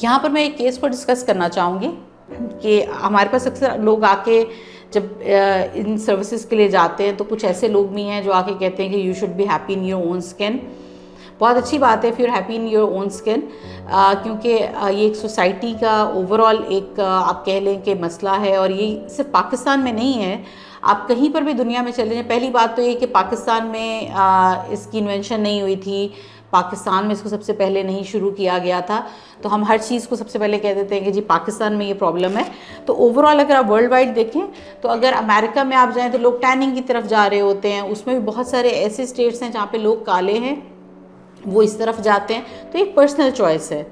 یہاں پر میں ایک کیس کو ڈسکس کرنا چاہوں گی کہ ہمارے پاس اکثر لوگ آ کے جب ان سروسز کے لیے جاتے ہیں تو کچھ ایسے لوگ بھی ہیں جو آ کے کہتے ہیں کہ you should be happy in your own skin. بہت اچھی بات ہے if you are happy in your own skin, کیونکہ یہ ایک سوسائٹی کا اوور آل ایک آپ کہہ لیں کہ مسئلہ ہے، اور یہ صرف پاکستان میں نہیں ہے، آپ کہیں پر بھی دنیا میں چلے جائیں. پہلی بات تو یہ کہ پاکستان میں اس کی انوینشن نہیں ہوئی تھی، پاکستان میں اس کو سب سے پہلے نہیں شروع کیا گیا تھا، تو ہم ہر چیز کو سب سے پہلے کہہ دیتے ہیں کہ جی پاکستان میں یہ پرابلم ہے. تو اوور آل اگر آپ ورلڈ وائڈ دیکھیں تو اگر امریکہ میں آپ جائیں تو لوگ ٹیننگ کی طرف جا رہے ہوتے ہیں، اس میں بھی بہت سارے ایسے اسٹیٹس ہیں جہاں پہ لوگ کالے ہیں وہ اس طرف جاتے ہیں. تو ایک پرسنل چوائس ہے.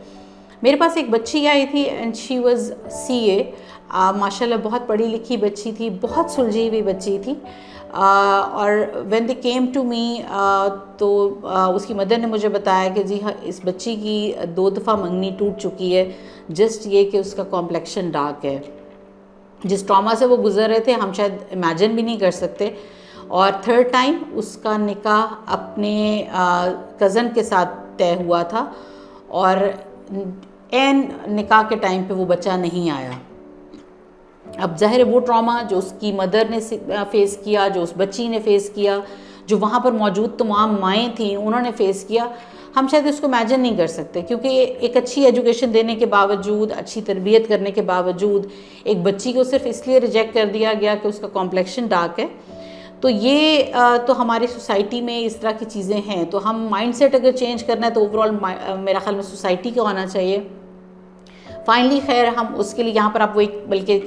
میرے پاس ایک بچی آئی تھی اینڈ شی واز CA، ماشاء اللہ بہت پڑھی لکھی بچی تھی، بہت سلجھی ہوئی بچی تھی. اور when they came to me تو اس کی مدر نے مجھے بتایا کہ جی اس بچی کی 2 دفعہ منگنی ٹوٹ چکی ہے، جسٹ یہ کہ اس کا کمپلیکشن ڈارک ہے. جس ٹراما سے وہ گزر رہے تھے ہم شاید امیجن بھی نہیں کر سکتے. اور 3rd ٹائم اس کا نکاح اپنے کزن کے ساتھ طے ہوا تھا، اور عین نکاح کے ٹائم پہ وہ بچہ نہیں آیا. اب ظاہر ہے وہ ٹراما جو اس کی مدر نے فیس کیا، جو اس بچی نے فیس کیا، جو وہاں پر موجود تمام مائیں تھیں انہوں نے فیس کیا، ہم شاید اس کو امیجن نہیں کر سکتے. کیونکہ ایک اچھی ایجوکیشن دینے کے باوجود، اچھی تربیت کرنے کے باوجود ایک بچی کو صرف اس لیے ریجیکٹ کر دیا گیا کہ اس کا کمپلیکشن ڈارک ہے. تو یہ تو ہماری سوسائٹی میں اس طرح کی چیزیں ہیں. تو ہم مائنڈ سیٹ اگر چینج کرنا ہے تو اوور آل میرا خیال میں سوسائٹی کو آنا چاہیے. فائنلی خیر ہم اس کے لیے یہاں پر آپ وہ ایک بلکہ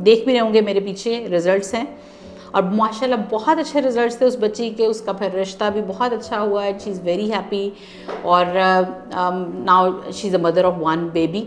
دیکھ بھی رہے ہوں گے میرے پیچھے رزلٹس ہیں، اور ماشاءاللہ بہت اچھے رزلٹس تھے اس بچی کے. اس کا پھر رشتہ بھی بہت اچھا ہوا ہے، شی از ویری ہیپی، اور now she is a mother of 1 baby.